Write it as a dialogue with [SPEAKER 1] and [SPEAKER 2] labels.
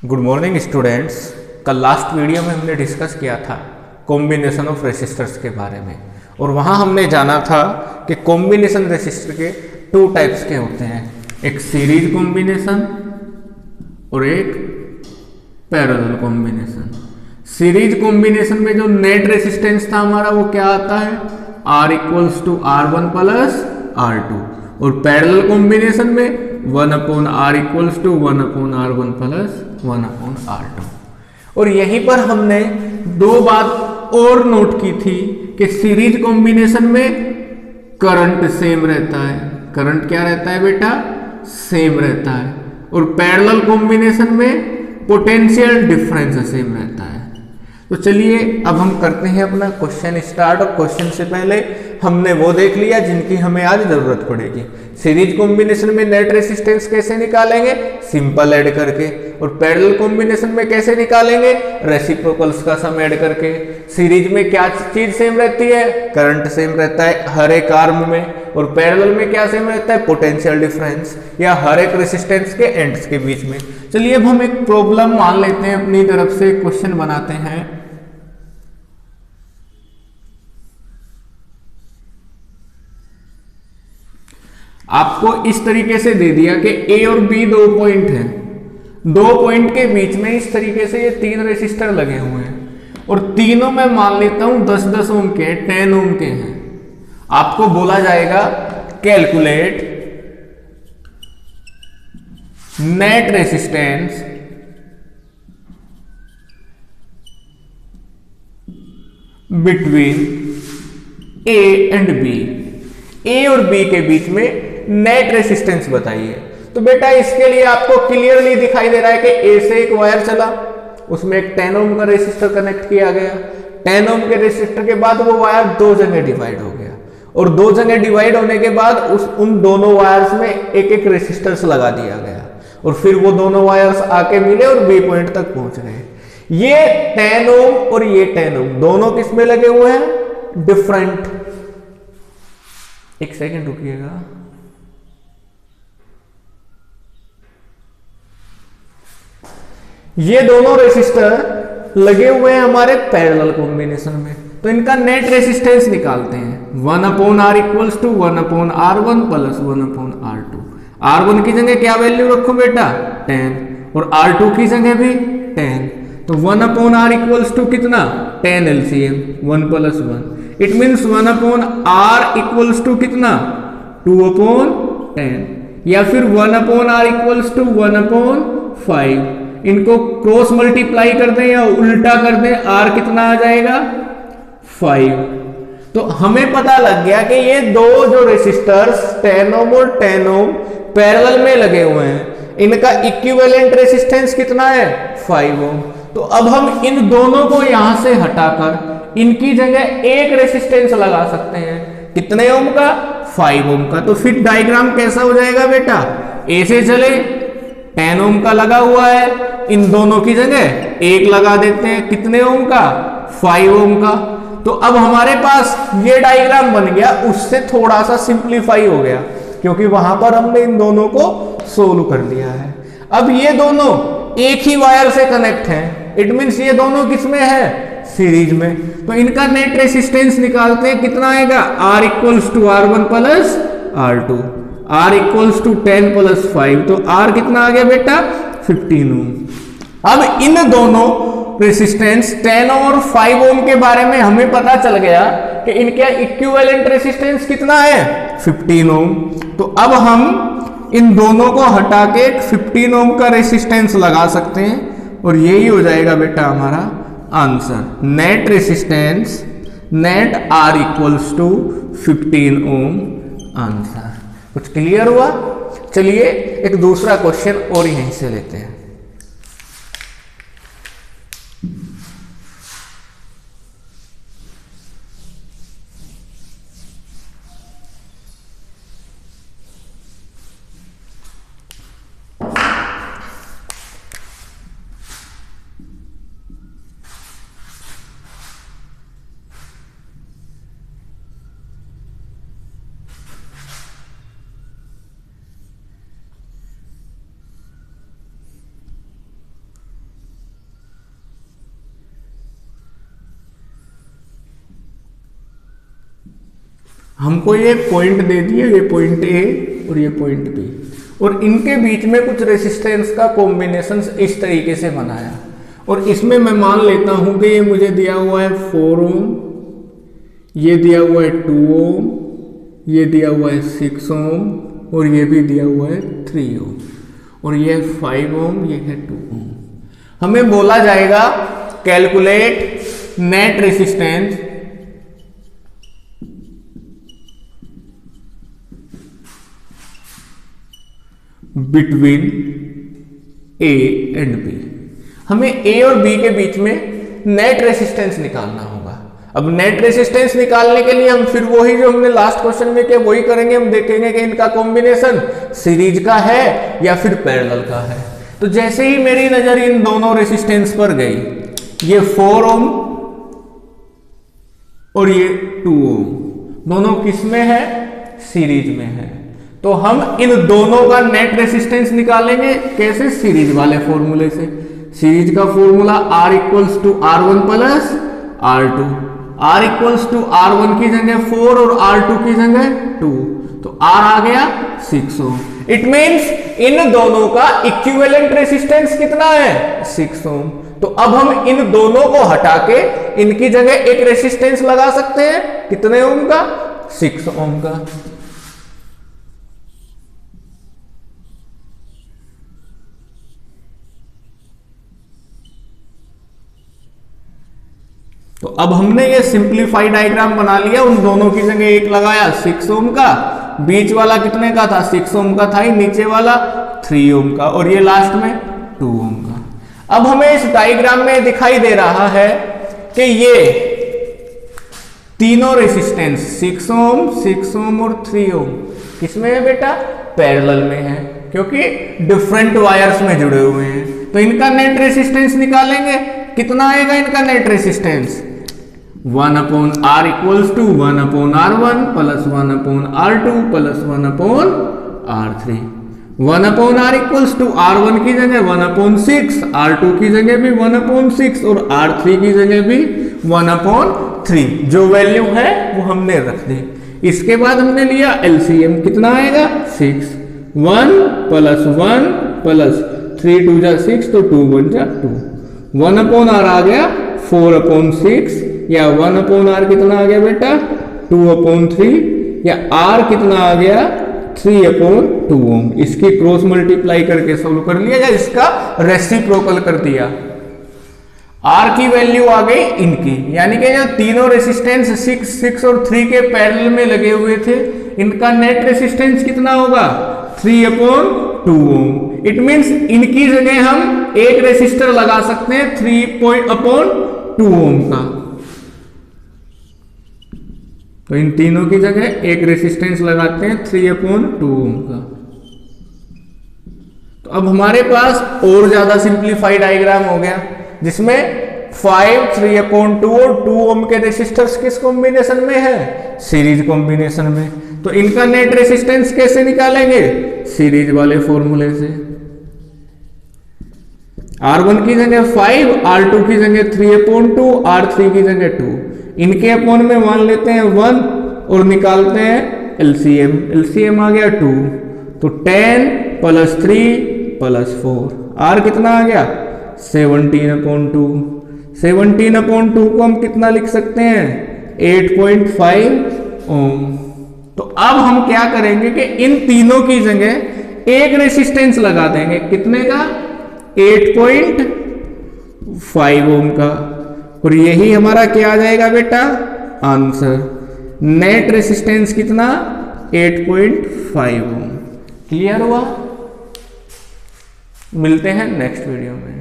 [SPEAKER 1] Good morning students. कल last video में हमने डिस्कस किया था कॉम्बिनेशन ऑफ रेसिस्टर्स के बारे में, और वहाँ हमने जाना था कि कॉम्बिनेशन रेसिस्टर के टू टाइप्स के होते हैं, एक सीरीज कॉम्बिनेशन और एक पैरेलल कॉम्बिनेशन। सीरीज कॉम्बिनेशन में जो नेट रेसिस्टेंस था हमारा वो क्या आता है, R equals to R1 plus R2, और पैरेलल कॉम्बिनेशन में 1/R equals to 1/R1 plus 1/R2। और यहीं पर हमने दो बात और नोट की थी कि सीरीज कॉम्बिनेशन में करंट सेम रहता है। करंट क्या रहता है बेटा, सेम रहता है। और पैरेलल कॉम्बिनेशन में पोटेंशियल डिफरेंस सेम रहता है। तो चलिए अब हम करते हैं अपना क्वेश्चन स्टार्ट। और क्वेश्चन से पहले हमने वो देख लिया जिनकी हमें आज जरूरत पड़ेगी। सीरीज कॉम्बिनेशन में नेट रेसिस्टेंस कैसे निकालेंगे, सिंपल ऐड करके। और पैरेलल कॉम्बिनेशन में कैसे निकालेंगे, रेसिप्रोकल्स का सम ऐड करके। सीरीज में क्या चीज सेम रहती है, करंट सेम रहता है हर एक आर्म में। और पैरेलल में क्या सेम रहता है, पोटेंशियल डिफरेंस, या हर एक रेसिस्टेंस के एंड्स के बीच में। चलिए अब हम एक प्रॉब्लम मान लेते हैं, अपनी तरफ से क्वेश्चन बनाते हैं। आपको इस तरीके से दे दिया कि ए और बी दो पॉइंट हैं, दो पॉइंट के बीच में इस तरीके से ये तीन रेसिस्टर लगे हुए हैं, और तीनों में मान लेता हूं 10-10 ओम के, 10 ओम के हैं। आपको बोला जाएगा calculate net resistance between A and B. A और बी के बीच में नेट रेसिस्टेंस बताइए। तो बेटा इसके लिए आपको क्लियरली दिखाई दे रहा है कि ए से एक वायर चला, उसमें एक 10 ओम का रेसिस्टर कनेक्ट किया गया। 10 ओम के रेसिस्टर के बाद वो वायर दो जगह डिवाइड हो गया, और दो जगह डिवाइड होने के बाद उन दोनों वायर्स में एक एक रेसिस्टर्स लगा दिया गया, और फिर वो दोनों वायर्स आके मिले और बी पॉइंट तक पहुंच गए। ये 10 ओम और ये 10 ओम दोनों किस में लगे हुए हैं, डिफरेंट। एक सेकंड रुकिएगा। ये दोनों रेसिस्टर लगे हुए हैं हमारे पैरेलल कॉम्बिनेशन में, तो इनका नेट रेसिस्टेंस निकालते हैं। 1/R equals to 1/R1 plus 1/R2। R1 की जगह क्या वैल्यू रखो बेटा, 10, और R2 की जगह भी 10। तो 1/R इक्वल्स टू कितना, 10 LCM, 1 plus 1। It means 1/R equals to कितना, 2/10, या फिर 1/R इक्वल्स टू 1/5। इनको क्रॉस मल्टीप्लाई कर दें या उल्टा कर दें, R कितना आ जाएगा, 5। तो हमें पता लग गया कि ये दो जो रेसिस्टर्स 10 ओम और 10 ओम पैरेलल में लगे हुए हैं, इनका इक्विवेलेंट रेसिस्टेंस कितना है, 5 ओम। तो अब हम इन दोनों को यहां से हटाकर इनकी जगह एक रेसिस्टेंस लगा सकते हैं। कितने ओम का, 5 ओम का। तो फिर डायग्राम कैसा हो जाएगा बेटा, ए से चले, 10 ओम का लगा हुआ है, इन दोनों की जगह एक लगा देते हैं, कितने ओम का, 5 ओम का। तो अब हमारे पास ये डायग्राम बन गया, उससे थोड़ा सा सिंप्लीफाई हो गया, क्योंकि वहां पर हमने इन दोनों को सोल्व कर लिया है। अब ये दोनों एक ही वायर से कनेक्ट हैं, इट मीन्स ये दोनों किसमें है, सीरीज में। तो इनका नेट रेसिस्टेंस निकालते हैं, कितना आएगा, R equals to R1 plus R2, R equals to 10 plus 5। तो R कितना आ गया बेटा, 15 ओम। अब इन दोनों रेसिस्टेंस 10 ओम और 5 ओम के बारे में हमें पता चल गया कि इनके इक्विवेलेंट रेसिस्टेंस कितना है, 15 ओम। तो अब हम इन दोनों को हटा के 15 ओम का रेसिस्टेंस लगा सकते हैं, और यही हो जाएगा बेटा हमारा answer. Net resistance, net R equals to 15 ohm answer. कुछ क्लियर हुआ? चलिए एक दूसरा क्वेश्चन और यहीं से लेते हैं। हमको ये पॉइंट दे दिए, ये पॉइंट ए और ये पॉइंट बी, और इनके बीच में कुछ रेसिस्टेंस का कॉम्बिनेशन इस तरीके से बनाया, और इसमें मैं मान लेता हूं कि ये मुझे दिया हुआ है 4 ओम, ये दिया हुआ है 2 ओम, ये दिया हुआ है 6 ओम, और ये भी दिया हुआ है 3 ओम, और ये है 5 ओम, ये है 2 ओम। हमें बोला जाएगा calculate net resistance between A and B. हमें ए और बी के बीच में नेट रेसिस्टेंस निकालना होगा। अब नेट रेसिस्टेंस निकालने के लिए हम फिर वही जो हमने लास्ट क्वेश्चन में किया वही करेंगे। हम देखेंगे कि इनका कॉम्बिनेशन सीरीज का है या फिर पैरेलल का है। तो जैसे ही मेरी नजर इन दोनों रेसिस्टेंस पर गई, ये 4 ओम और ये 2 ओम, दोनों किस में है? सीरीज में है। तो हम इन दोनों का नेट रेसिस्टेंस निकालेंगे कैसे? सीरीज वाले फॉर्मूले से। सीरीज का formula R equals to R1 plus R2। R equals to R1 की जगह 4 और R2 की जगह 2, तो R आ गया 6 ओम। इट मींस इन दोनों का इक्विवेलेंट रेसिस्टेंस कितना है? 6 ओम। तो अब हम इन दोनों को हटा के इनकी जगह एक रेसिस्टेंस लगा सकते हैं। कितने ओम का? 6 ओम का। तो अब हमने ये सिंप्लीफाइड डायग्राम बना लिया। उन दोनों की जगह एक लगाया 6 ओम का, बीच वाला कितने का था? 6 ओम का था ही, नीचे वाला 3 ओम का, और ये लास्ट में 2 ओम का। अब हमें इस डायग्राम में दिखाई दे रहा है कि ये तीनों रेसिस्टेंस 6 ओम, 6 ओम और 3 ओम किसमें है बेटा? पैरेलल में है, क्योंकि डिफरेंट वायर्स में जुड़े हुए हैं। तो इनका नेट रेसिस्टेंस निकालेंगे। कितना आएगा इनका net resistance? 1/R equals to 1/R1 plus 1/R2 plus 1/R3। 1/R equals to R1 की जगह 1/6, R2 की जगह भी 1/6 और R3 की जगह भी 1/3। जो वैल्यू है वो हमने रख दी। इसके बाद हमने लिया LCM। कितना आएगा? 6। 1 प्लस 1 प्लस 3 2 जा 6, तो 2 1 जा 2। 1/R आ गया 4/6, या 1/R कितना आ गया बेटा? 2/3, या R कितना आ गया? 3/2 ओम। इसकी क्रॉस मल्टीप्लाई करके सोल्व कर लिया, या इसका रेसिप्रोकल कर दिया। R की वैल्यू आ गई इनकी, यानी कि जो तीनों रेसिस्टेंस 6, 6 और 3 के पैरेलल में लगे हुए थे, इनका नेट रेसिस्टेंस कितना होगा? 3/2 ओम। इट मींस इनकी जगह हम एक रेसिस्टर लगा सकते हैं 3/2 ओम का। तो इन तीनों की जगह एक रेसिस्टेंस लगाते हैं 3/2 ओम का। तो अब हमारे पास और ज्यादा सिंप्लीफाइड डायग्राम हो गया, जिसमें 5, 3/2 और 2 ओम के रेसिस्टर्स किस कॉम्बिनेशन में है? सीरीज कॉम्बिनेशन में। तो इनका नेट रेसिस्टेंस कैसे निकालेंगे? सीरीज वाले फॉर्मूले से। R1 की जगह 5, R2 की जगह 3/2, R3 की जगह 2। इनके अपॉन में मान लेते हैं 1 और निकालते हैं LCM। LCM आ गया 2, तो 10 प्लस 3 प्लस 4, R कितना आ गया? 17/2। 17/2 को हम कितना लिख सकते हैं? 8.5 ओम। तो अब हम क्या करेंगे कि इन तीनों की जगह एक रेसिस्टेंस लगा देंगे। कितने का? 8.5 ओम का। और यही हमारा क्या आ जाएगा बेटा? आंसर। नेट रेसिस्टेंस कितना? 8.5 ओम। क्लियर हुआ? मिलते हैं नेक्स्ट वीडियो में।